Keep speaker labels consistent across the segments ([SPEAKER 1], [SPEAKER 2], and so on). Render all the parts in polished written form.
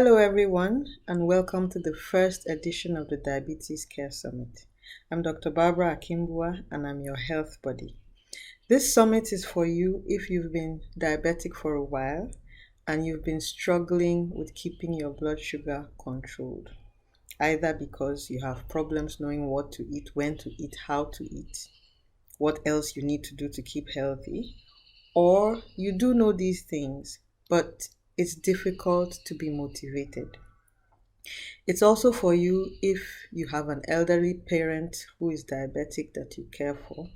[SPEAKER 1] Hello, everyone, and welcome to the first edition of the Diabetes Care Summit. I'm Dr. Barbara Akimbua, and I'm your health buddy. This summit is for you if you've been diabetic for a while and you've been struggling with keeping your blood sugar controlled, either because you have problems knowing what to eat, when to eat, how to eat, what else you need to do to keep healthy, or you do know these things, but it's difficult to be motivated. It's also for you if you have an elderly parent who is diabetic that you care for,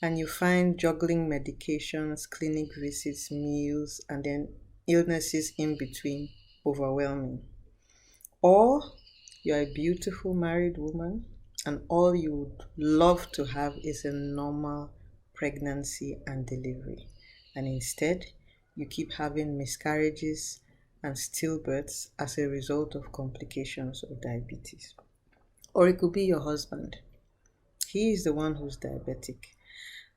[SPEAKER 1] and you find juggling medications, clinic visits, meals, and then illnesses in between overwhelming. Or you're a beautiful married woman and all you would love to have is a normal pregnancy and delivery. And instead, you keep having miscarriages and stillbirths as a result of complications of diabetes. Or it could be your husband. He is the one who's diabetic.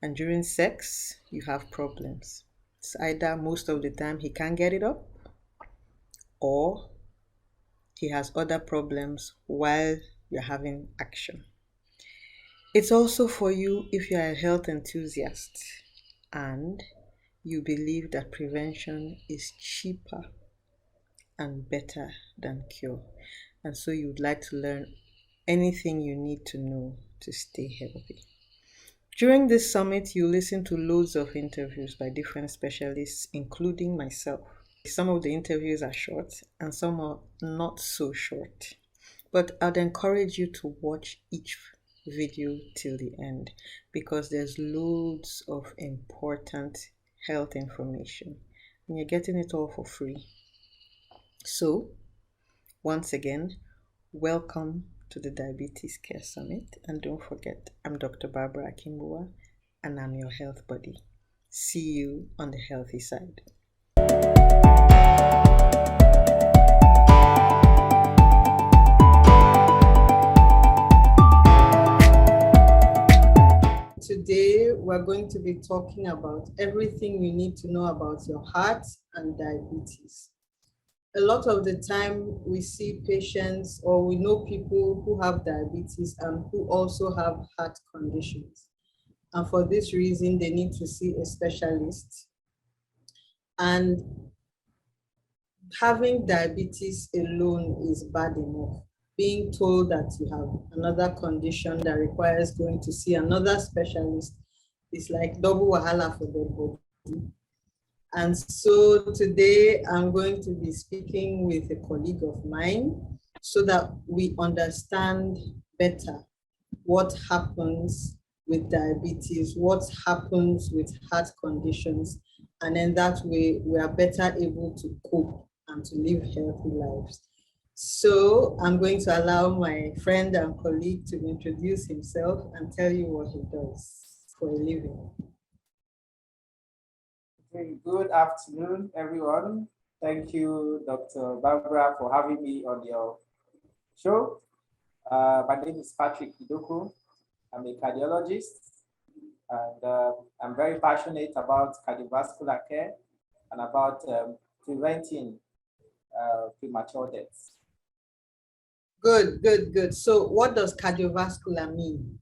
[SPEAKER 1] And during sex, you have problems. It's either most of the time he can't get it up, or he has other problems while you're having action. It's also for you if you're a health enthusiast and you believe that prevention is cheaper and better than cure. And so you'd like to learn anything you need to know to stay healthy. During this summit, you listen to loads of interviews by different specialists, including myself. Some of the interviews are short and some are not so short. But I'd encourage you to watch each video till the end because there's loads of important health information and you're getting it all for free. So, once again, welcome to the Diabetes Care Summit, and don't forget, I'm Dr. Barbara Akimbua and I'm your health buddy. See you on the healthy side. Today, we're going to be talking about everything you need to know about your heart and diabetes. A lot of the time, we see patients or we know people who have diabetes and who also have heart conditions. And for this reason, they need to see a specialist. And having diabetes alone is bad enough. Being told that you have another condition that requires going to see another specialist is like double wahala for the body. And so today I'm going to be speaking with a colleague of mine so that we understand better what happens with diabetes, what happens with heart conditions, and then that way we are better able to cope and to live healthy lives. So I'm going to allow my friend and colleague to introduce himself and tell you what he does for a living.
[SPEAKER 2] Good afternoon, everyone. Thank you, Dr. Barbara, for having me on your show. My name is Patrick Idoko. I'm a cardiologist, and I'm very passionate about cardiovascular care and about preventing premature deaths.
[SPEAKER 1] Good. So what does cardiovascular mean?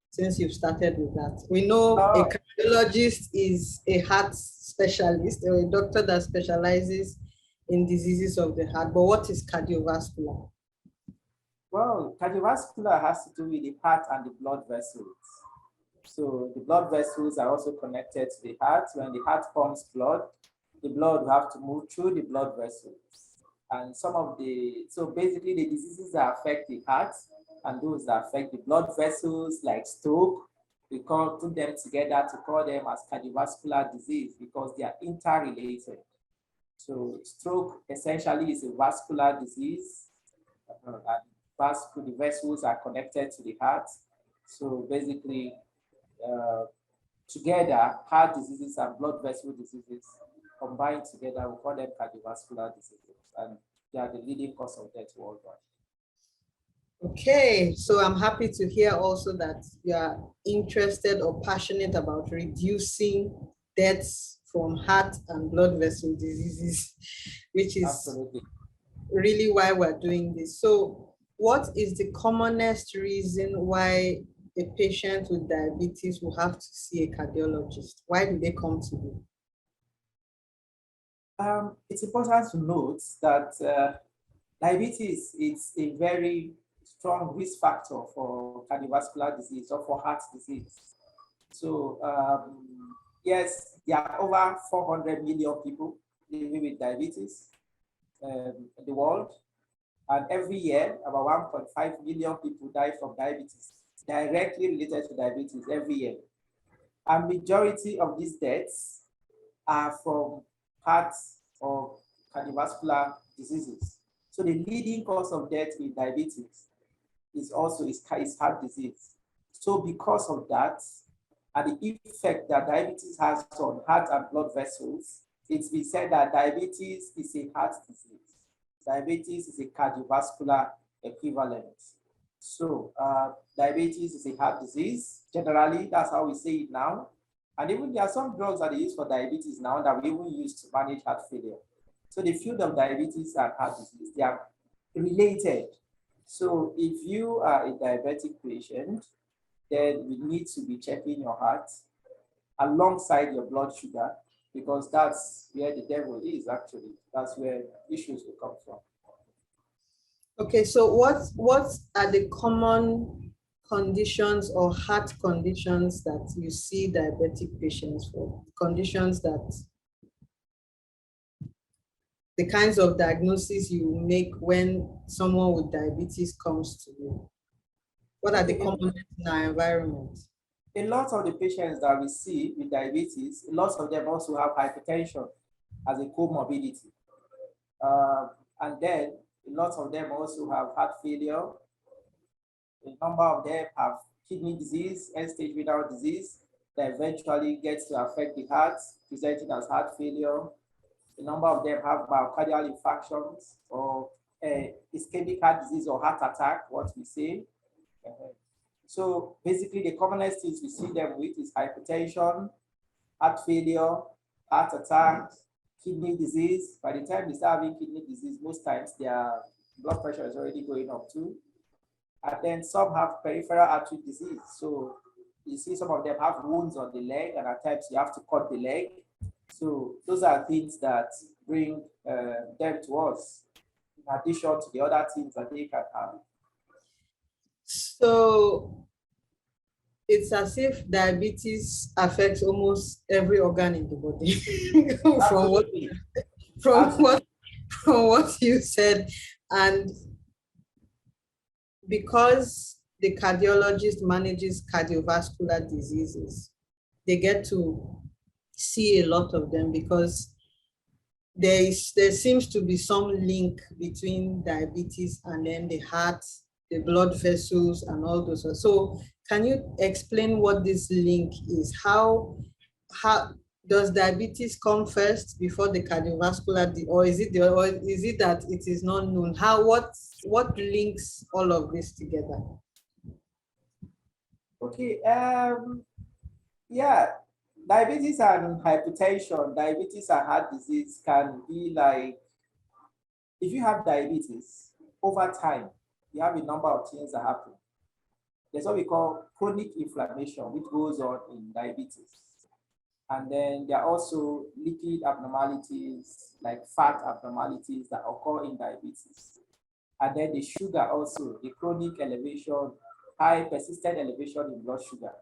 [SPEAKER 1] Since you've started with that, we know a cardiologist is a heart specialist or a doctor that specializes in diseases of the heart, but what is cardiovascular?
[SPEAKER 2] Well, cardiovascular has to do with the heart and the blood vessels. So the blood vessels are also connected to the heart. When the heart pumps blood, the blood will have to move through the blood vessels. And so basically the diseases that affect the heart and those that affect the blood vessels, like stroke, we put them together to call them as cardiovascular disease because they are interrelated. So stroke essentially is a vascular disease, and the vessels are connected to the heart. So basically, together, heart diseases and blood vessel diseases combined together, we call them cardiovascular diseases, and they are the leading cause of death worldwide.
[SPEAKER 1] Okay, so I'm happy to hear also that you are interested or passionate about reducing deaths from heart and blood vessel diseases, which is
[SPEAKER 2] Absolutely.
[SPEAKER 1] really why we're doing this. So, what is the commonest reason why a patient with diabetes will have to see a cardiologist? Why do they come to you?
[SPEAKER 2] It's important to note that diabetes is a very strong risk factor for cardiovascular disease or for heart disease. So yes, there are over 400 million people living with diabetes in the world. And every year, about 1.5 million people die from diabetes, directly related to diabetes every year. And majority of these deaths are from heart or cardiovascular diseases. So the leading cause of death in diabetes is also heart disease. So because of that, and the effect that diabetes has on heart and blood vessels, it's been said that diabetes is a heart disease. Diabetes is a cardiovascular equivalent. So diabetes is a heart disease. Generally, that's how we say it now. And even there are some drugs that they use for diabetes now that we even use to manage heart failure. So the field of diabetes and heart disease, they are related. So if you are a diabetic patient, then we need to be checking your heart alongside your blood sugar, because that's where the devil is actually. That's where issues will come from.
[SPEAKER 1] Okay, so what are the common conditions or heart conditions that you see diabetic patients for? Conditions that the kinds of diagnoses you make when someone with diabetes comes to you. What are the
[SPEAKER 2] Okay,
[SPEAKER 1] commonest in our environment?
[SPEAKER 2] a lot of the patients that we see with diabetes, a lot of them also have hypertension as a comorbidity. And then a lot of them also have heart failure. A number of them have kidney disease, end-stage renal disease that eventually gets to affect the heart, presenting as heart failure. A number of them have myocardial infarctions or ischemic heart disease or heart attack, what we say. So basically, the commonest things we see them with is hypertension, heart failure, heart attack, kidney disease. By the time they start having kidney disease, most times their blood pressure is already going up too. And then some have peripheral artery disease. So you see some of them have wounds on the leg, and at times you have to cut the leg. So those are things that bring them to us, in addition to the other things that they can have.
[SPEAKER 1] So it's as if diabetes affects almost every organ in the body from what
[SPEAKER 2] Absolutely.
[SPEAKER 1] from
[SPEAKER 2] Absolutely.
[SPEAKER 1] what from what you said. And because the cardiologist manages cardiovascular diseases, they get to see a lot of them because there seems to be some link between diabetes and then the heart, the blood vessels, and all those. So, can you explain what this link is? How does diabetes come first before the cardiovascular, or is it that it is not known? What links all of this together?
[SPEAKER 2] Okay. Yeah. Diabetes and hypertension, diabetes and heart disease can be like, if you have diabetes over time, you have a number of things that happen. There's what we call chronic inflammation, which goes on in diabetes. And then there are also lipid abnormalities, like fat abnormalities that occur in diabetes. And then the sugar also, the chronic elevation, high persistent elevation in blood sugar.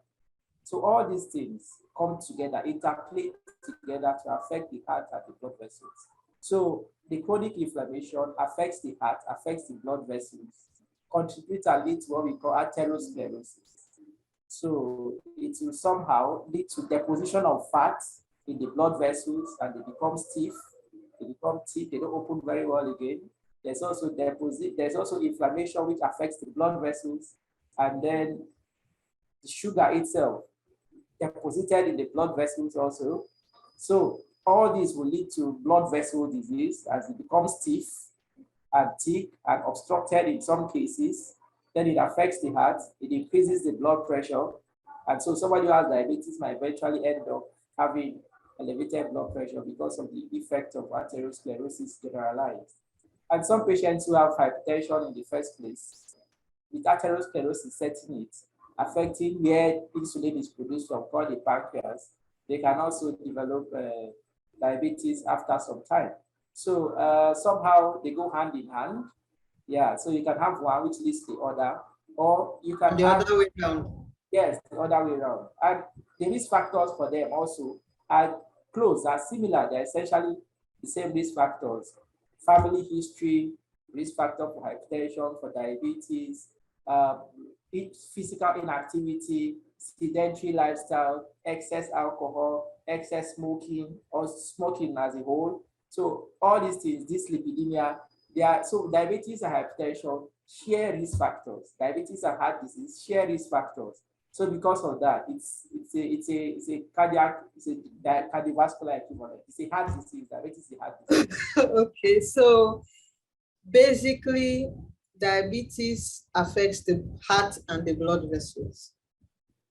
[SPEAKER 2] So all these things come together, interplay together to affect the heart and the blood vessels. So the chronic inflammation affects the heart, affects the blood vessels, contributes and leads to what we call atherosclerosis. So it will somehow lead to deposition of fat in the blood vessels, and they become stiff. They become thick, they don't open very well again. There's also there's also inflammation which affects the blood vessels, and then the sugar itself deposited in the blood vessels also. So all this will lead to blood vessel disease as it becomes stiff and thick and obstructed in some cases. Then it affects the heart, it increases the blood pressure. And so somebody who has diabetes might eventually end up having elevated blood pressure because of the effect of atherosclerosis generalized. And some patients who have hypertension in the first place, with atherosclerosis setting it, affecting where insulin is produced from called the pancreas, they can also develop diabetes after some time. So somehow they go hand in hand. Yeah, so you can have one which leads to the other, or you can
[SPEAKER 1] The
[SPEAKER 2] have,
[SPEAKER 1] other way around.
[SPEAKER 2] yes, the other way around. And the risk factors for them also are close, are similar. They're essentially the same risk factors. Family history, risk factor for hypertension, for diabetes, uh, physical inactivity, sedentary lifestyle, excess alcohol, excess smoking, or smoking as a whole. So all these things, this lipidemia, they are, so diabetes and hypertension share risk factors. Diabetes and heart disease share risk factors. So because of that, it's a cardiac, it's a cardiovascular equivalent. It's a heart disease. Diabetes is a heart disease.
[SPEAKER 1] Okay, so basically, diabetes affects the heart and the blood vessels.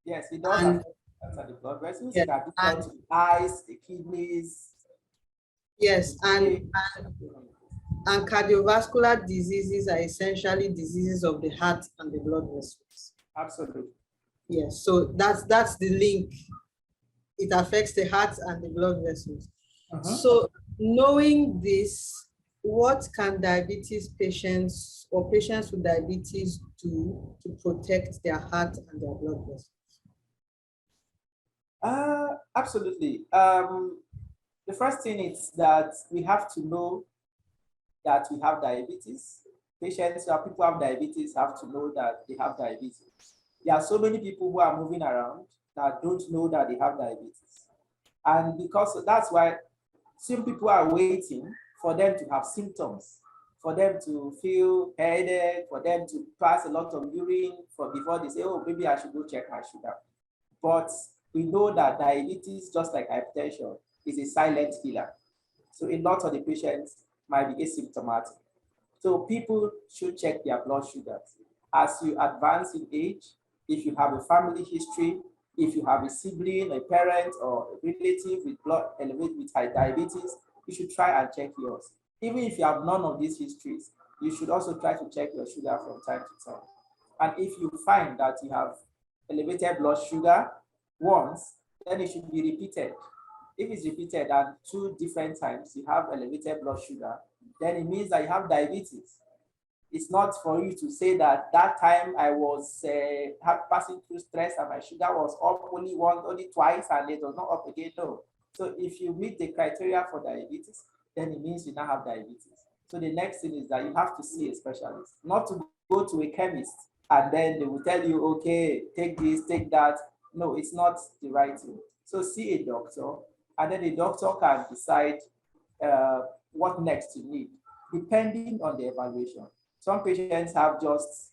[SPEAKER 2] Yes, it does
[SPEAKER 1] And
[SPEAKER 2] affect the blood vessels.
[SPEAKER 1] yeah,
[SPEAKER 2] It can do
[SPEAKER 1] and
[SPEAKER 2] to the eyes, the kidneys,
[SPEAKER 1] yes,
[SPEAKER 2] the brain.
[SPEAKER 1] and cardiovascular diseases are essentially diseases of the heart and the blood vessels.
[SPEAKER 2] Absolutely.
[SPEAKER 1] Yes, so that's the link. It affects the heart and the blood vessels. So knowing this, what can diabetes patients or patients with diabetes do to protect their heart and their blood vessels?
[SPEAKER 2] Absolutely. The first thing is that we have to know that we have diabetes. Patients or people who have diabetes have to know that they have diabetes. There are so many people who are moving around that don't know that they have diabetes. And because that's why some people are waiting for them to have symptoms, for them to feel headache, for them to pass a lot of urine before they say, oh, maybe I should go check my sugar. But we know that diabetes, just like hypertension, is a silent killer. So a lot of the patients might be asymptomatic. So people should check their blood sugars. As you advance in age, if you have a family history, if you have a sibling, a parent, or a relative with blood elevated with high diabetes, you should try and check yours. Even if you have none of these histories, you should also try to check your sugar from time to time. And if you find that you have elevated blood sugar once, then it should be repeated. If it's repeated and 2 different times you have elevated blood sugar, then it means that you have diabetes. It's not for you to say that that time I was passing through stress and my sugar was up only twice and it was not up again. No. So if you meet the criteria for diabetes, then it means you now have diabetes. So the next thing is that you have to see a specialist, not to go to a chemist and then they will tell you, okay, take this, take that. No, it's not the right thing. So see a doctor, and then the doctor can decide what next you need, depending on the evaluation. Some patients have just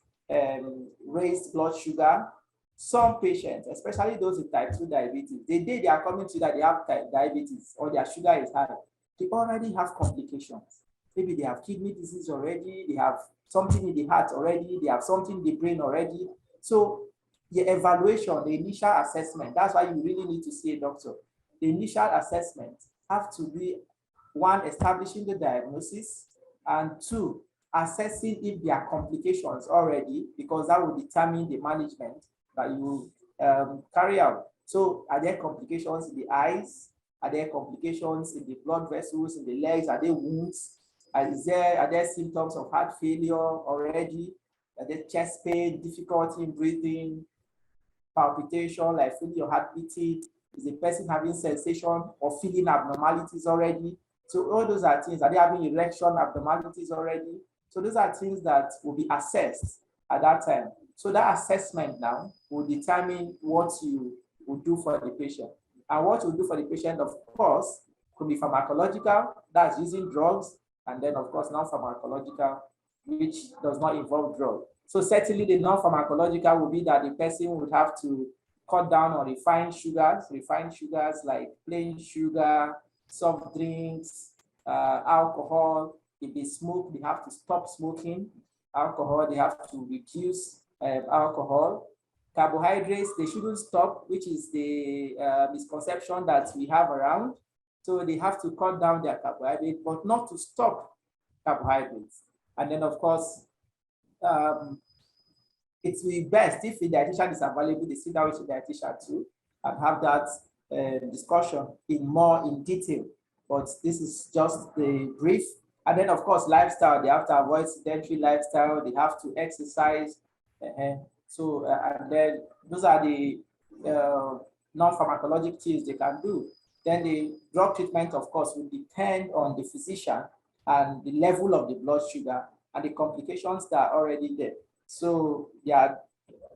[SPEAKER 2] raised blood sugar. Some patients, especially those with type 2 diabetes, the day they are coming to that they have diabetes or their sugar is high, they already have complications. Maybe they have kidney disease already, they have something in the heart already, they have something in the brain already. So the evaluation, the initial assessment, that's why you really need to see a doctor. The initial assessment have to be, one, establishing the diagnosis, and two, assessing if there are complications already, because that will determine the management that you carry out. So are there complications in the eyes? Are there complications in the blood vessels, in the legs? Are there wounds? Are there symptoms of heart failure already? Are there chest pain, difficulty in breathing, palpitation, like feeling your heart beating? Is the person having sensation or feeling abnormalities already? So all those are things. Are they having erection abnormalities already? So those are things that will be assessed at that time. So that assessment now will determine what you will do for the patient. And what you do for the patient, of course, could be pharmacological, that's using drugs, and then of course non-pharmacological, which does not involve drugs. So certainly the non-pharmacological will be that the person would have to cut down on refined sugars like plain sugar, soft drinks, alcohol. If they smoke, they have to stop smoking. Alcohol, they have to reduce alcohol. Carbohydrates, they shouldn't stop, which is the misconception that we have around. So they have to cut down their carbohydrate, but not to stop. carbohydrates. And then, of course, um, it will be best if the dietitian is available, they sit down with the dietitian too and have that discussion in detail. But this is just the brief. And then, of course, lifestyle. They have to avoid sedentary lifestyle. They have to exercise. And then those are the non-pharmacologic things they can do. Then the drug treatment, of course, will depend on the physician and the level of the blood sugar and the complications that are already there. So there are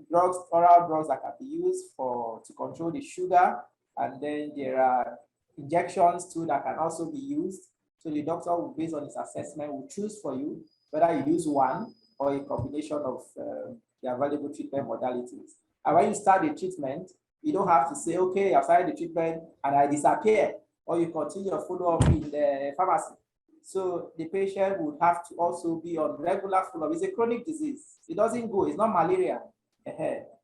[SPEAKER 2] drugs, oral drugs that can be used to control the sugar, and then there are injections too that can also be used. So the doctor will, based on his assessment, will choose for you whether you use one or a combination of the available treatment modalities. And when you start the treatment, you don't have to say, okay, I've started the treatment and I disappear, or you continue your follow-up in the pharmacy. So the patient would have to also be on regular follow-up. It's a chronic disease. It doesn't go. It's not malaria.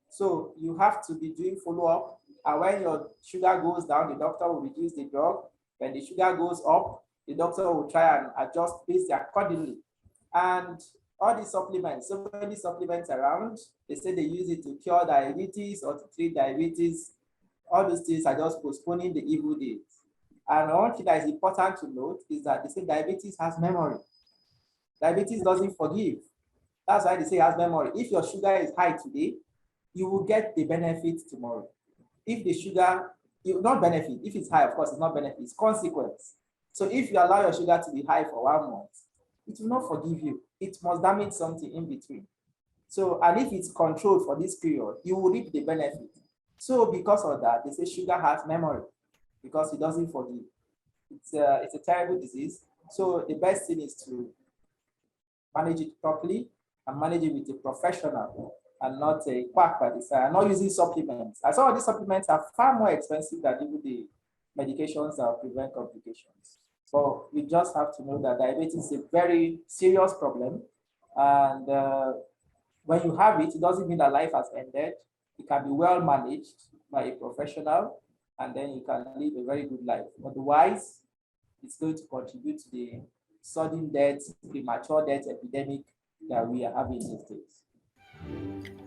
[SPEAKER 2] So you have to be doing follow-up. And when your sugar goes down, the doctor will reduce the drug. When the sugar goes up, the doctor will try and adjust this accordingly. And all these supplements, so many supplements around, they say they use it to cure diabetes or to treat diabetes. All those things are just postponing the evil days. And one thing that is important to note is that they say diabetes has memory. Diabetes doesn't forgive. That's why they say it has memory. If your sugar is high today, you will get the benefit tomorrow. If the sugar, you will not benefit. If it's high, of course, it's not benefit, it's consequence. So if you allow your sugar to be high for 1 month, it will not forgive you. It must damage something in between. So, and if it's controlled for this period, you will reap the benefit. So because of that, they say sugar has memory because it doesn't forgive. It's a terrible disease. So the best thing is to manage it properly and manage it with a professional and not a quack by the side, and not using supplements. And some of these supplements are far more expensive than even the medications that prevent complications. So we just have to know that diabetes is a very serious problem. And when you have it, it doesn't mean that life has ended. It can be well managed by a professional, and then you can live a very good life. Otherwise, it's going to contribute to the sudden death, premature death epidemic that we are having these days.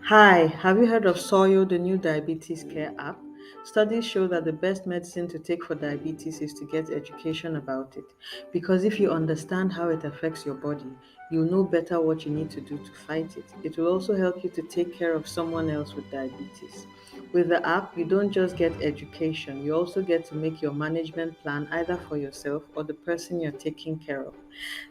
[SPEAKER 1] Hi, have you heard of Soyo, the new diabetes care app? Studies show that the best medicine to take for diabetes is to get education about it. Because if you understand how it affects your body, you'll know better what you need to do to fight it. It will also help you to take care of someone else with diabetes. With the app, you don't just get education, you also get to make your management plan either for yourself or the person you're taking care of.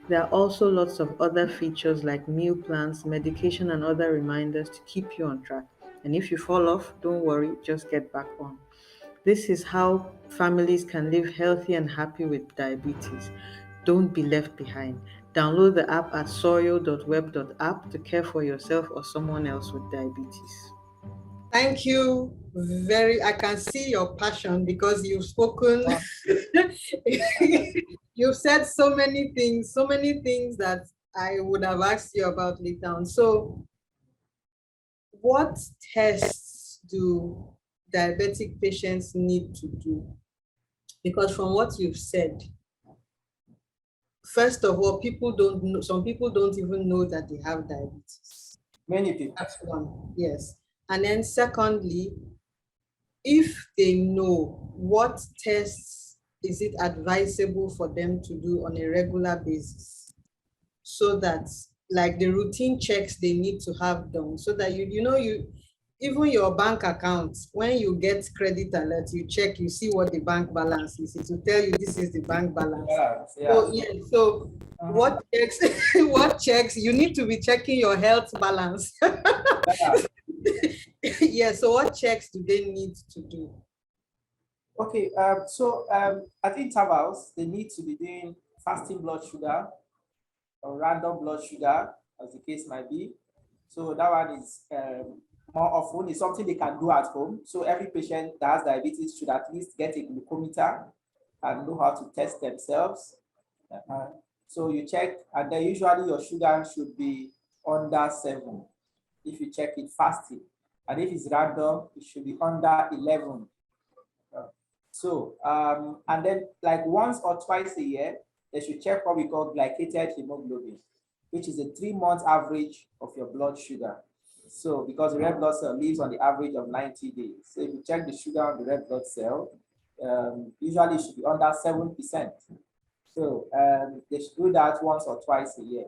[SPEAKER 1] There are also lots of other features like meal plans, medication, and other reminders to keep you on track. And if you fall off, don't worry, just get back on. This is how families can live healthy and happy with diabetes. Don't be left behind. Download the app at soyo.web.app to care for yourself or someone else with diabetes. Thank you very. I can see your passion because you've spoken. You've said so many things that I would have asked you about later on. So, what tests do diabetic patients need to do? Because from what you've said, first of all, people don't know, some people don't even know that they have diabetes.
[SPEAKER 2] Many people.
[SPEAKER 1] That's one, yes. And then secondly, if they know, what tests is it advisable for them to do on a regular basis so that, like, the routine checks they need to have done, so that you even your bank account, when you get credit alert, you check, you see what the bank balance is. It will tell you this is the bank balance.
[SPEAKER 2] Yeah.
[SPEAKER 1] So yeah, so what checks what checks you need to be checking your health balance. Yeah, so what checks do they need to do?
[SPEAKER 2] Okay, at intervals, they need to be doing fasting blood sugar or random blood sugar, as the case might be. So that one is more often. It's something they can do at home. So every patient that has diabetes should at least get a glucometer and know how to test themselves. So you check, and then usually your sugar should be under 7 if you check it fasting. And if it's random, it should be under 11. And then like once or twice a year, they should check what we call glycated hemoglobin, which is a 3-month average of your blood sugar. So because the red blood cell lives on the average of 90 days. So if you check the sugar on the red blood cell, usually it should be under 7%. So they should do that once or twice a year.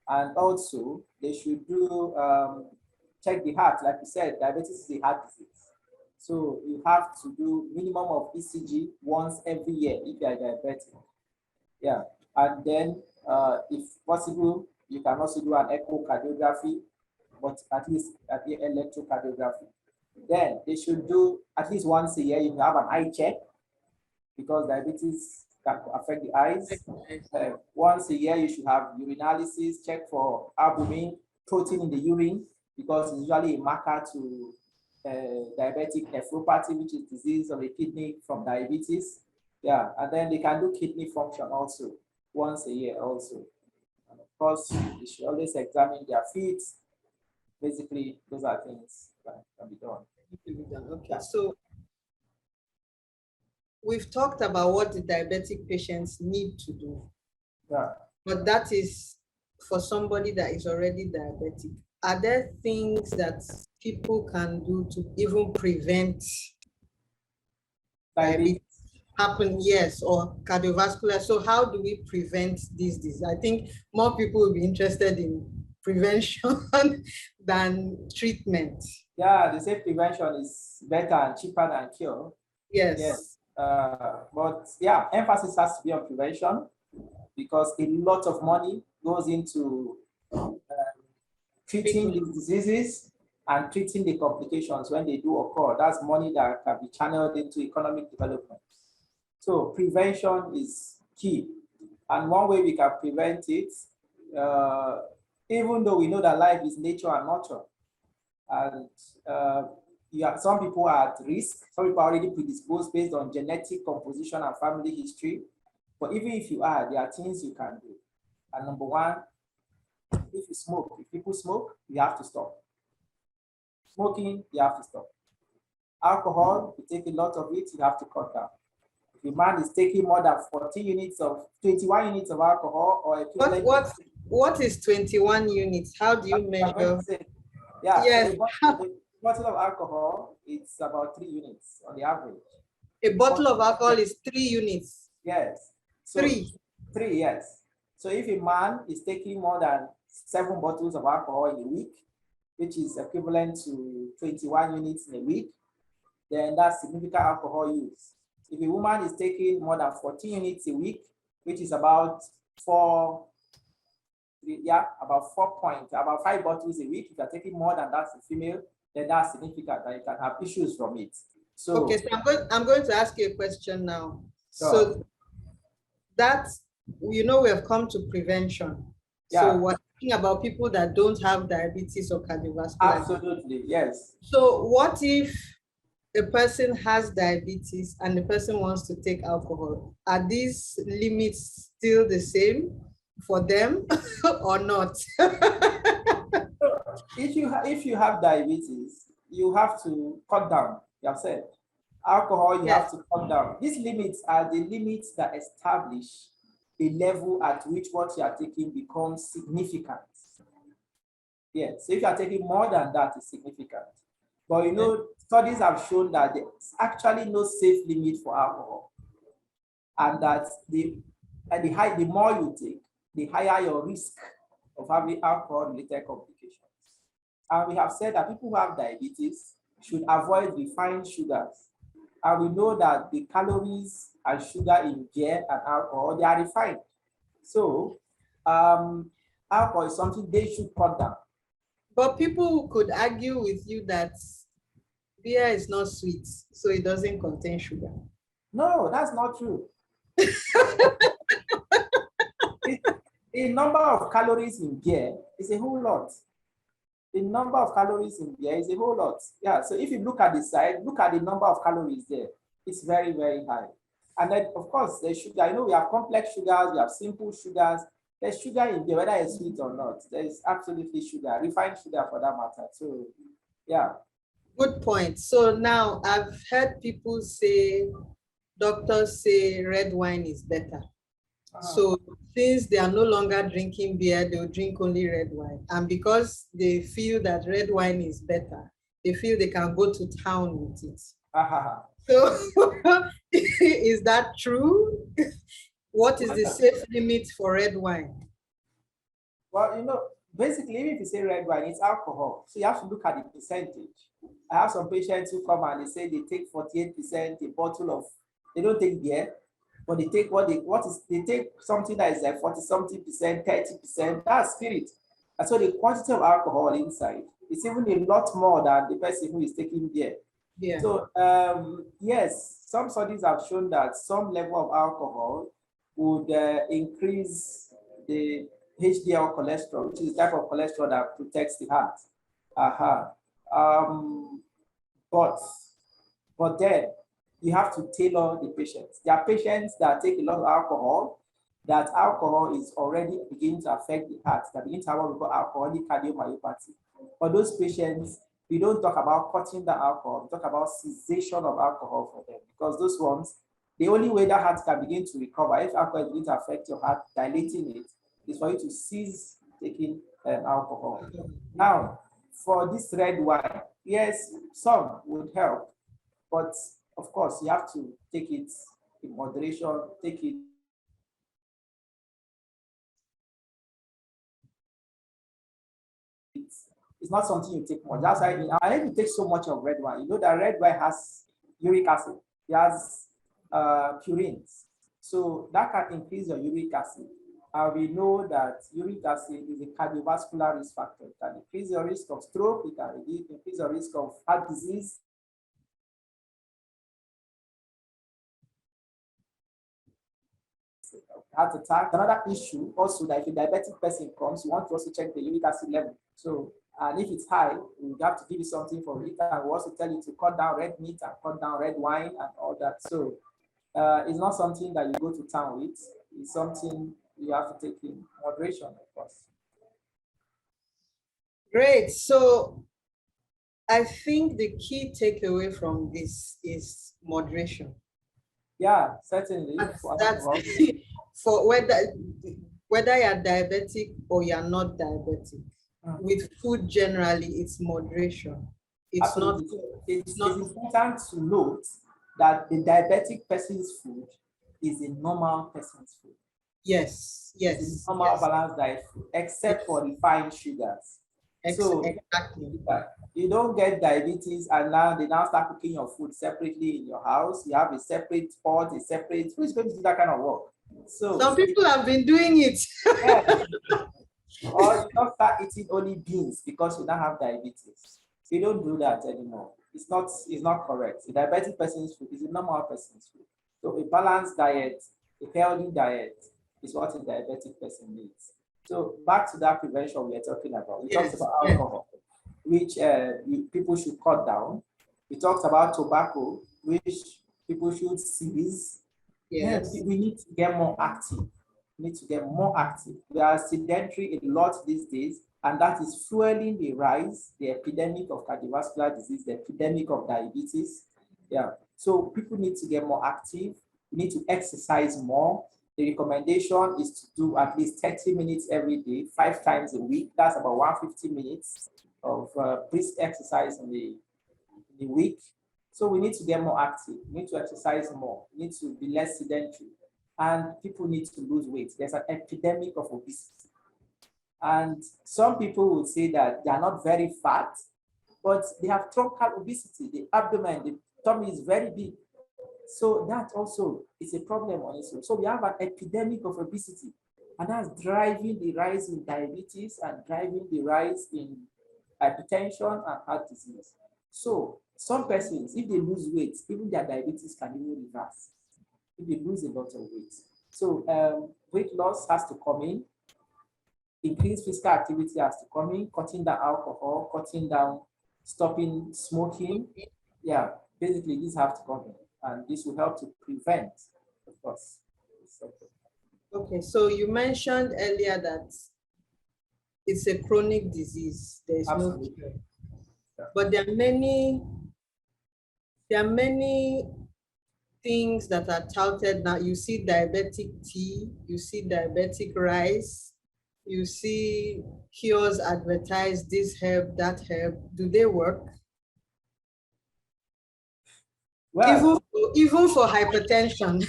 [SPEAKER 2] And also they should do check the heart. Like you said, diabetes is a heart disease. So you have to do minimum of ECG once every year if you are diabetic. Yeah, and then if possible, you can also do an echocardiography, but at least the electrocardiography. Then they should do at least once a year. You have an eye check because diabetes can affect the eyes. Once a year, you should have urinalysis, check for albumin, protein in the urine, because it's usually a marker to diabetic nephropathy, which is disease of the kidney from diabetes. Yeah, and then they can do kidney function also once a year also. And of course, they should always examine their feet. Basically, those are things that can be done.
[SPEAKER 1] Okay, yeah. So we've talked about what the diabetic patients need to do.
[SPEAKER 2] Yeah.
[SPEAKER 1] But that is for somebody that is already diabetic. Are there things that people can do to even prevent diabetes happen? Yes, or cardiovascular. So how do we prevent this disease? I think more people will be interested in prevention than treatment.
[SPEAKER 2] Yeah, they say prevention is better and cheaper than cure.
[SPEAKER 1] Yes.
[SPEAKER 2] Yes. But yeah, emphasis has to be on prevention because a lot of money goes into treating these diseases and treating the complications when they do occur. That's money that can be channeled into economic development. So prevention is key. And one way we can prevent it, even though we know that life is nature and nurture, and some people are at risk, some people are already predisposed based on genetic composition and family history. But even if you are, there are things you can do. And number one, if you smoke, if people smoke, you have to stop. Smoking, you have to stop. Alcohol, you take a lot of it, you have to cut down. If a man is taking more than 21 units of alcohol or equivalent.
[SPEAKER 1] What is 21 units? How do you measure?
[SPEAKER 2] Yeah, yes. So a bottle of alcohol, it's about 3 units on the average.
[SPEAKER 1] A bottle of alcohol is 3 units?
[SPEAKER 2] Yes. So 3, yes. So if a man is taking more than 7 bottles of alcohol in a week, which is equivalent to 21 units in a week, then that's significant alcohol use. If a woman is taking more than 14 units a week, which is about 4 about 5 bottles a week. If you're taking more than that as a female, then that's significant and you can have issues from it. So
[SPEAKER 1] okay, so I'm going to ask you a question now. So that's, we have come to prevention. Yeah. So we're talking about people that don't have diabetes or cardiovascular.
[SPEAKER 2] Absolutely, yes.
[SPEAKER 1] So what if a person has diabetes and the person wants to take alcohol? Are these limits still the same for them or not?
[SPEAKER 2] If you have diabetes, you have to cut down. You have said alcohol, you have to cut down. These limits are the limits that establish the level at which what you are taking becomes significant. Yes, so if you are taking more than that, it's significant. But studies have shown that there's actually no safe limit for alcohol, and that the more you take, the higher your risk of having alcohol-related complications. And we have said that people who have diabetes should avoid refined sugars. And we know that the calories and sugar in beer and alcohol, they are refined. So alcohol is something they should cut down.
[SPEAKER 1] But people could argue with you that beer is not sweet, so it doesn't contain sugar.
[SPEAKER 2] No, that's not true. The number of calories in beer is a whole lot. The number of calories in beer is a whole lot. Yeah, so if you look at the side, look at the number of calories there. It's very, very high. And then, of course, there's sugar. We have complex sugars, we have simple sugars. There's sugar in beer, whether it's sweet or not. There's absolutely sugar, refined sugar for that matter. So, yeah.
[SPEAKER 1] Good point. So now I've heard people say, doctors say red wine is better. So since they are no longer drinking beer, they'll drink only red wine. And because they feel that red wine is better, they feel they can go to town with it. So is that true? What is the safe limit for red wine?
[SPEAKER 2] Well, basically, even if you say red wine, it's alcohol. So you have to look at the percentage. I have some patients who come and they say they take 48% a bottle of, they don't take beer, but they take they take something that is like 40 something percent, 30%, that's spirit. And so the quantity of alcohol inside is even a lot more than the person who is taking beer.
[SPEAKER 1] Yeah.
[SPEAKER 2] So yes, some studies have shown that some level of alcohol would increase the HDL cholesterol, which is the type of cholesterol that protects the heart. Aha. Um, but but then you have to tailor the patients. There are patients that take a lot of alcohol, that alcohol is already beginning to affect the heart, that begin to have what we call alcoholic cardiomyopathy. For those patients, we don't talk about cutting the alcohol, we talk about cessation of alcohol for them, because those ones, the only way that heart can begin to recover, if alcohol is beginning to affect your heart, dilating it, is for you to cease taking alcohol. Now, for this red wine, yes, some would help, but of course, you have to take it in moderation, take it. It's not something you take much. That's why, and if you take so much of red wine, you know that red wine has uric acid, it has purines. So that can increase your uric acid. And we know that uric acid is a cardiovascular risk factor. It can increase your risk of stroke, it can increase your risk of heart disease, heart attack. Another issue also, that if a diabetic person comes, you want to also check the uric acid level. So, and if it's high, we have to give you something for it. And we also tell you to cut down red meat and cut down red wine and all that. So, it's not something that you go to town with. It's something you have to take in moderation, of course.
[SPEAKER 1] Great. So I think the key takeaway from this is moderation.
[SPEAKER 2] Yeah, certainly.
[SPEAKER 1] That's for whether you're diabetic or you're not diabetic. With food generally, it's moderation. It's
[SPEAKER 2] Absolutely.
[SPEAKER 1] not.
[SPEAKER 2] It's important to note that the diabetic person's food is a normal person's food.
[SPEAKER 1] Yes, yes.
[SPEAKER 2] It's a normal balanced diet food, except for refined sugars. So
[SPEAKER 1] exactly.
[SPEAKER 2] you don't get diabetes and now they now start cooking your food separately in your house. You have a separate pot, a separate, who's going to do that kind of work? So
[SPEAKER 1] some people have been doing it.
[SPEAKER 2] Yeah. Or you don't start eating only beans because you don't have diabetes. You don't do that anymore. It's not correct. A diabetic person's food is a normal person's food. So a balanced diet, a healthy diet is what a diabetic person needs. So back to that prevention we are talking about. We talked about alcohol, which people should cut down. We talked about tobacco, which people should cease.
[SPEAKER 1] Yes.
[SPEAKER 2] We need to get more active. We need to get more active. We are sedentary a lot these days, and that is fueling the rise, the epidemic of cardiovascular disease, the epidemic of diabetes. Yeah. So people need to get more active. We need to exercise more. The recommendation is to do at least 30 minutes every day, 5 times a week. That's about 150 minutes of brisk exercise in the week. So we need to get more active. We need to exercise more. We need to be less sedentary. And people need to lose weight. There's an epidemic of obesity. And some people will say that they are not very fat, but they have truncal obesity. The abdomen, the tummy is very big. So that also is a problem on its own. So we have an epidemic of obesity, and that's driving the rise in diabetes and driving the rise in hypertension and heart disease. So some persons, if they lose weight, even their diabetes can even reverse if they lose a lot of weight. So weight loss has to come in, increased physical activity has to come in, cutting down alcohol, cutting down, stopping smoking. Yeah, basically these have to come in, and this will help to prevent, of course.
[SPEAKER 1] Okay, so you mentioned earlier that it's a chronic disease. There is no cure. But there are many things that are touted now. You see diabetic tea, you see diabetic rice, you see cures advertised, this herb, that herb. Do they work?
[SPEAKER 2] Well,
[SPEAKER 1] Even for hypertension.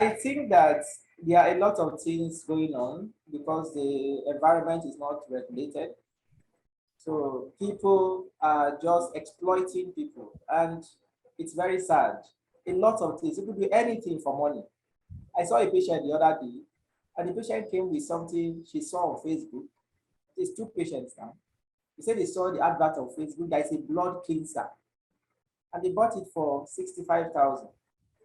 [SPEAKER 2] I think that there are a lot of things going on because the environment is not regulated. So people are just exploiting people, and it's very sad. A lot of things. People do anything for money. I saw a patient the other day, and the patient came with something she saw on Facebook. There's two patients now. He said they saw the advert on Facebook that is a blood cleanser, and they bought it for 65,000.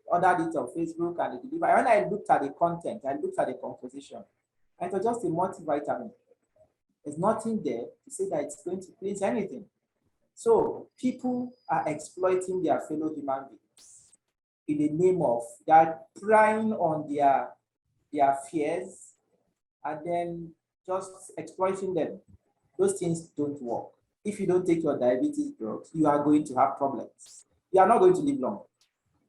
[SPEAKER 2] Ordered it on Facebook and they delivered. When I looked at the content, I looked at the composition, and it was just a multivitamin. There's nothing there to say that it's going to cleanse anything. So people are exploiting their fellow human beings in the name of they're prying on their fears and then just exploiting them. Those things don't work. If you don't take your diabetes drugs, you are going to have problems. You are not going to live long.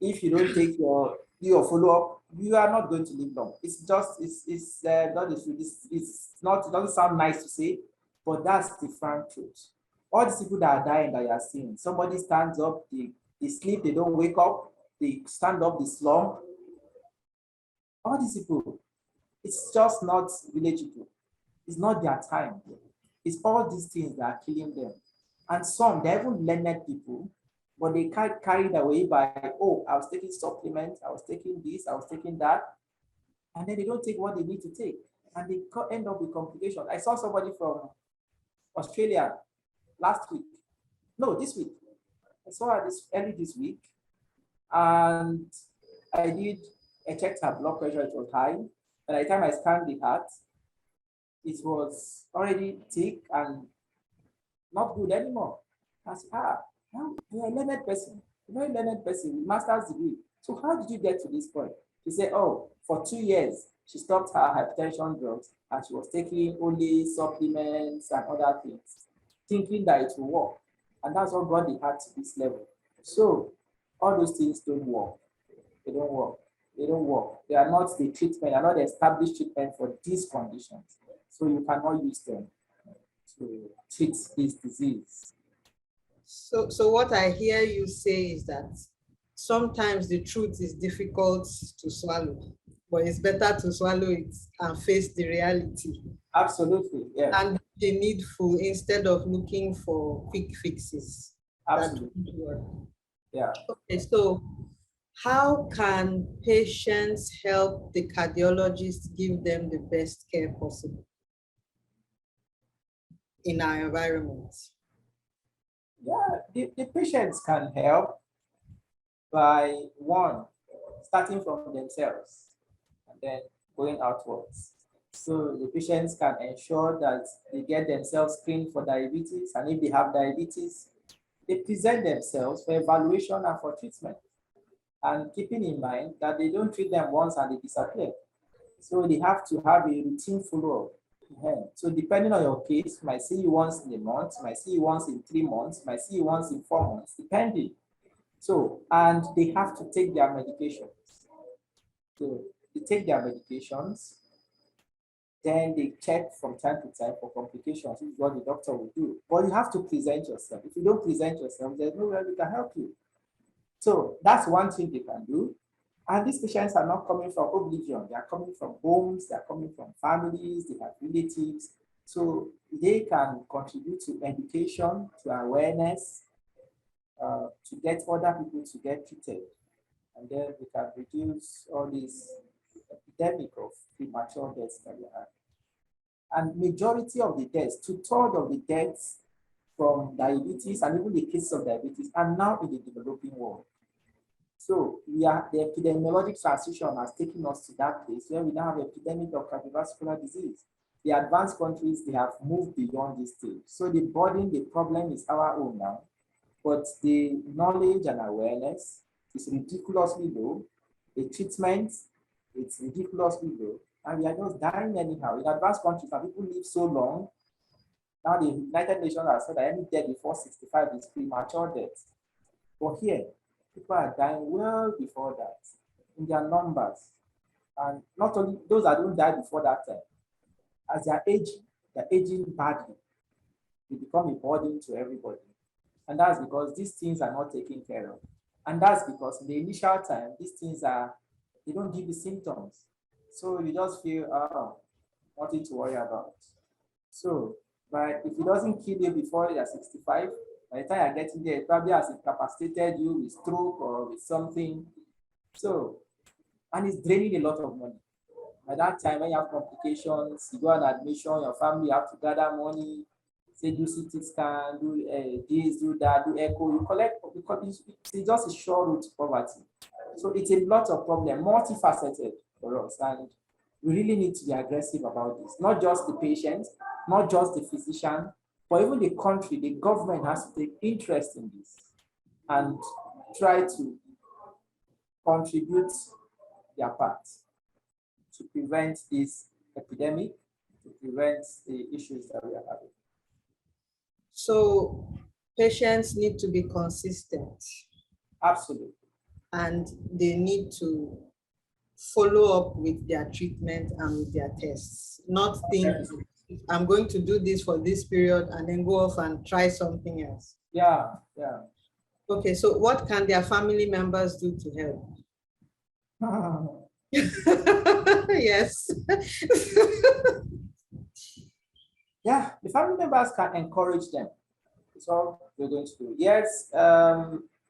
[SPEAKER 2] If you don't take your follow-up, you are not going to live long. It's just it's not, it doesn't sound nice to say, but that's the frank truth. All these people that are dying that you are seeing, somebody stands up, they sleep, they don't wake up, they stand up, they slump. All these people, it's just not village people. It's not their time. It's all these things that are killing them. And some, they're even learned people, but they can't carried away by, oh, I was taking supplements, I was taking this, I was taking that. And then they don't take what they need to take. And they end up with complications. I saw somebody from Australia last week. No, this week. I saw her early this week. And I checked her blood pressure, it was high. By the time I scanned the heart, it was already thick and not good anymore. I said, you're a learned person, a very learned person with master's degree. So how did you get to this point? She said, oh, for 2 years, she stopped her hypertension drugs and she was taking only supplements and other things, thinking that it will work. And that's what got the heart to this level. So all those things don't work. They don't work. They don't work. They are not the treatment, they are not the established treatment for these conditions. So you cannot use them to treat this disease.
[SPEAKER 1] So what I hear you say is that sometimes the truth is difficult to swallow, but it's better to swallow it and face the reality.
[SPEAKER 2] Absolutely, yes.
[SPEAKER 1] And the needful instead of looking for quick fixes.
[SPEAKER 2] Absolutely.
[SPEAKER 1] That work.
[SPEAKER 2] Yeah.
[SPEAKER 1] Okay, so how can patients help the cardiologist give them the best care possible in our environment?
[SPEAKER 2] Yeah, the patients can help by one, starting from themselves and then going outwards. So the patients can ensure that they get themselves screened for diabetes, and if they have diabetes, they present themselves for evaluation and for treatment. And keeping in mind that they don't treat them once and they disappear. So they have to have a routine follow-up. So depending on your case, might see you once in a month, might see you once in 3 months, might see you once in 4 months, depending. So, and they have to take their medications. So they take their medications, then they check from time to time for complications, which is what the doctor will do. But you have to present yourself. If you don't present yourself, there's no way we can help you. So that's one thing they can do. And these patients are not coming from oblivion. They are coming from homes, they are coming from families, they have relatives. So they can contribute to education, to awareness, to get other people to get treated. And then we can reduce all this epidemic of premature deaths that we have. And majority of the deaths, 2/3 of the deaths from diabetes and even the cases of diabetes are now in the developing world. So the epidemiologic transition has taken us to that place where we now have epidemic of cardiovascular disease. The advanced countries, they have moved beyond this stage. So the burden, the problem is our own now, but the knowledge and awareness is ridiculously low. The treatment, it's ridiculously low, and we are just dying anyhow. In advanced countries, and people live so long. Now the United Nations has said that any death before 65 is premature death. But here, People are dying well before that in their numbers. And not only those that don't die before that time, as they're aging badly, they become a burden to everybody. And that's because these things are not taken care of. And that's because in the initial time, these things they don't give you symptoms. So you just feel, oh, nothing to worry about. So, but if it doesn't kill you before you're 65, by the time you're getting there, it probably has incapacitated you with stroke or with something. So, and it's draining a lot of money. By that time, when you have complications, you go on admission, your family have to gather money, say do CT scan, do this, do that, do echo. You collect because it's just a sure route to poverty. So it's a lot of problem, multifaceted for us, and we really need to be aggressive about this. Not just the patient, not just the physician, but even the country, the government has to take interest in this and try to contribute their part to prevent this epidemic, to prevent the issues that we are having.
[SPEAKER 1] So patients need to be consistent.
[SPEAKER 2] Absolutely.
[SPEAKER 1] And they need to follow up with their treatment and with their tests. Not think, I'm going to do this for this period and then go off and try something else.
[SPEAKER 2] Yeah.
[SPEAKER 1] Okay, so what can their family members do to help? Yes.
[SPEAKER 2] Yeah, the family members can encourage them. It's all we're going to do. Yes,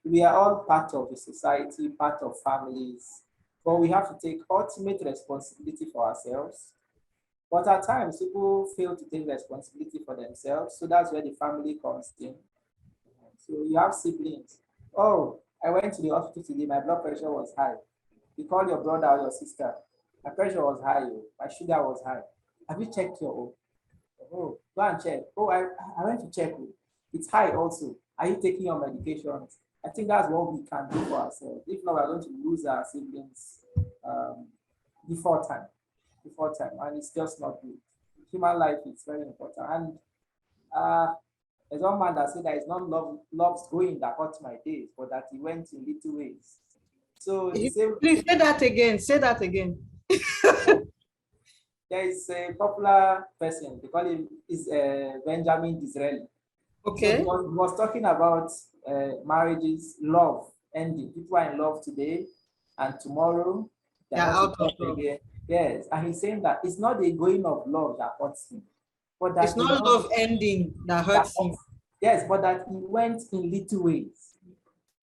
[SPEAKER 2] we are all part of the society, part of families, but we have to take ultimate responsibility for ourselves. But at times, people fail to take responsibility for themselves, so that's where the family comes in. So you have siblings. Oh, I went to the hospital today, my blood pressure was high. You call your brother or your sister. My pressure was high, my sugar was high. Have you checked your own? Oh, go and check. Oh, I went to check. It's high also. Are you taking your medications? I think that's what we can do for ourselves. If not, we're going to lose our siblings um, before time. Before time. And it's just not good. Human life is very important. And there's one man that said that it's not love's going that hurt my days, but that he went in little ways. So the same.
[SPEAKER 1] Please say that again. Say that again.
[SPEAKER 2] There is a popular person, they call him is Benjamin Disraeli.
[SPEAKER 1] Okay.
[SPEAKER 2] So he was talking about marriages, love ending. People are in love today, and tomorrow they're not in love again. Yes, and he's saying that it's not the going of love that hurts him, but that
[SPEAKER 1] it's not love ending that hurts him.
[SPEAKER 2] Yes, but that he went in little ways.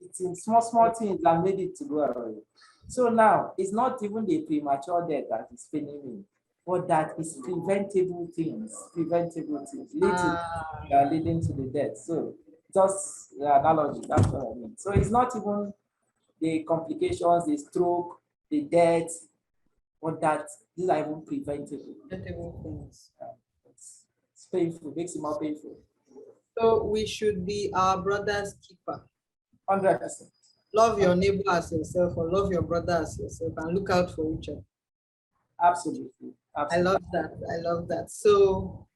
[SPEAKER 2] It's in small things that made it to go away. So now it's not even the premature death that is paining me, but that is preventable things leading to the death. So just the analogy, that's what I mean. So it's not even the complications, the stroke, the death, but that these are even preventable.
[SPEAKER 1] Preventable things.
[SPEAKER 2] It's painful, makes it more painful.
[SPEAKER 1] So we should be our brother's keeper.
[SPEAKER 2] 100%.
[SPEAKER 1] Love your neighbor as yourself, or love your brother as yourself, and look out for each other.
[SPEAKER 2] Absolutely.
[SPEAKER 1] I love that. So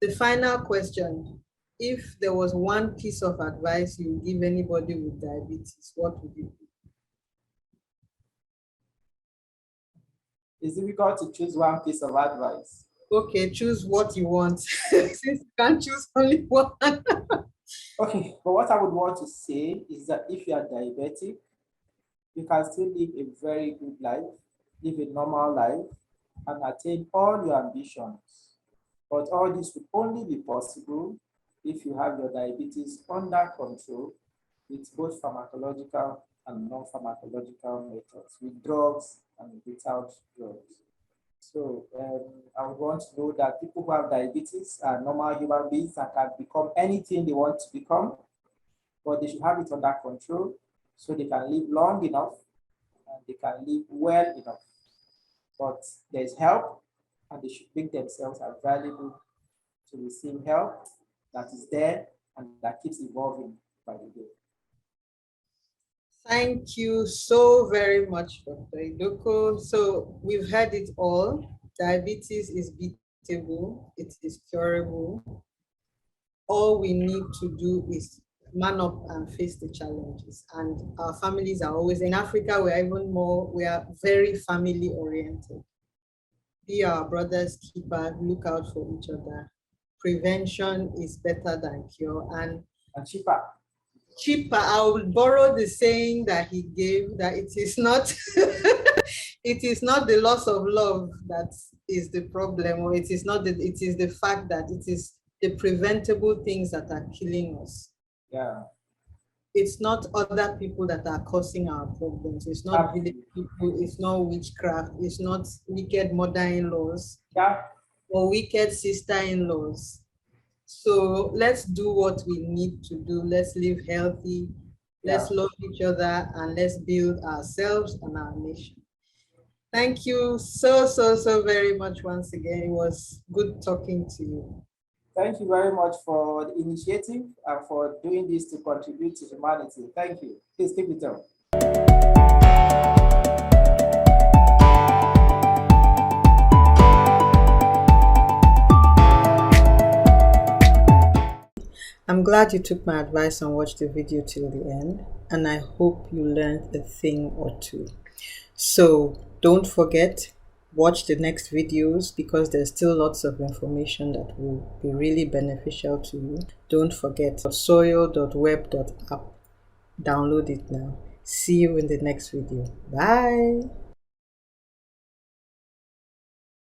[SPEAKER 1] the final question, if there was one piece of advice you would give anybody with diabetes, what would it be?
[SPEAKER 2] It's difficult to choose one piece of advice.
[SPEAKER 1] Okay, choose what you want. Since you can't choose only one.
[SPEAKER 2] Okay, but what I would want to say is that if you are diabetic, you can still live a very good life, live a normal life, and attain all your ambitions. But all this will only be possible if you have your diabetes under control with both pharmacological and non-pharmacological methods, with drugs and without drugs. So I would want to know that people who have diabetes are normal human beings and can become anything they want to become, but they should have it under control so they can live long enough and they can live well enough. But there's help, and they should make themselves available to receive help that is there and that keeps evolving by the day.
[SPEAKER 1] Thank you so very much, Dr. Idoko. So we've heard it all. Diabetes is beatable, it is curable. All we need to do is man up and face the challenges. And our families are always in Africa, we are very family oriented. Be our brother's keeper, look out for each other. Prevention is better than cure.
[SPEAKER 2] And cheaper.
[SPEAKER 1] Cheaper, I will borrow the saying that he gave, that it is not it is not the loss of love that is the problem, or it is not the, it is the fact that it is the preventable things that are killing us.
[SPEAKER 2] Yeah.
[SPEAKER 1] It's not other people that are causing our problems. It's not village people, it's not witchcraft, it's not wicked mother-in-laws,
[SPEAKER 2] Yeah.
[SPEAKER 1] or wicked sister-in-laws. So let's do what we need to do. Let's live healthy. Let's love each other, and let's build ourselves and our nation. Thank you so very much once again. It was good talking to you.
[SPEAKER 2] Thank you very much for the initiative and for doing this to contribute to humanity. Thank you. Please keep it up.
[SPEAKER 1] I'm glad you took my advice and watched the video till the end, and I hope you learned a thing or two. So don't forget, watch the next videos because there's still lots of information that will be really beneficial to you. Don't forget soil.web.app. Download it now. See you in the next video. Bye.